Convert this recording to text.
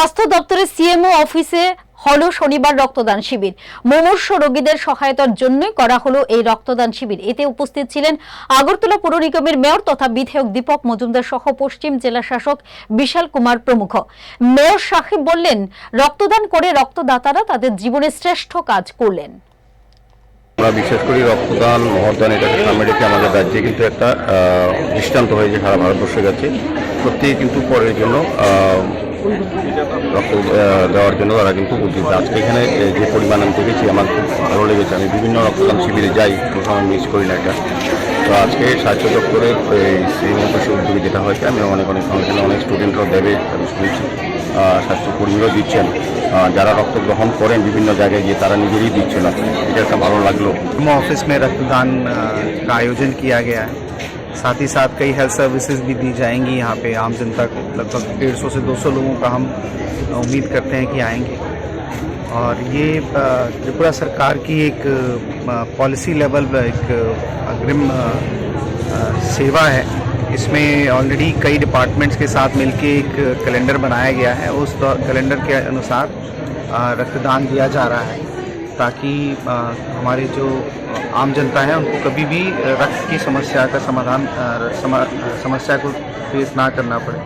স্বাস্থ্য দপ্তরের সিএমও অফিসে হলো শনিবার রক্তদান শিবির। মুমূর্ষ রোগীদের সহায়তার জন্যই করা হলো এই রক্তদান শিবির। এতে উপস্থিত ছিলেন আগরতলা পৌর নিগমের মেয়র তথা বিধায়ক দীপক মজুমদার সহ পশ্চিম জেলা শাসক বিশাল কুমার প্রমুখ। মেয়র সাহেব বললেন, রক্তদান করে রক্তদাতারা তাদের জীবনে শ্রেষ্ঠ কাজ করলেন। আমরা বিশেষ করে রক্তদান মহদান এটাকে সামনে রেখে আমাদের রাজ্যে কিন্তু একটা দৃষ্টান্ত হয়েছে সারা ভারতবর্ষের কাছে। প্রত্যেকে কিন্তু পরের জন্য রক্ত দেওয়ার জন্য তারা কিন্তু উচিত। আজকে এখানে যে পরিমাণ আমি দেখেছি আমার খুব ভালো লেগেছে। আমি বিভিন্ন রক্তদান শিবিরে যাই, কোনো সময় মিস করি না এটা। তো আজকে স্বাস্থ্য দপ্তরের এই সিএমও অফিসের উদ্যোগে যেটা হয়েছে, আমি অনেক ফাংশনে অনেক স্টুডেন্টরাও দেবে আমি শুনেছি, স্বাস্থ্যকর্মীরাও দিচ্ছেন। যারা রক্ত গ্রহণ করেন বিভিন্ন জায়গায় গিয়ে তারা নিজেরই দিচ্ছেন। এটা একটা ভালো লাগলো। ऑफिस में रक्तदान का आयोजन किया गया है। साथ ही साथ कई हेल्थ सर्विसेज भी दी जाएंगी यहाँ पे आम जनता को। लगभग 150 से 200 लोगों का हम उम्मीद करते हैं कि आएंगे। और ये त्रिपुरा सरकार की एक पॉलिसी लेवल एक अग्रिम सेवा है। इसमें ऑलरेडी कई डिपार्टमेंट्स के साथ मिलके एक कैलेंडर बनाया गया है। उस कैलेंडर के अनुसार रक्तदान दिया जा रहा है, ताकि हमारे जो आम जनता है उनको कभी भी रक्त की समस्या का समाधान समस्या को फेस ना करना पड़े।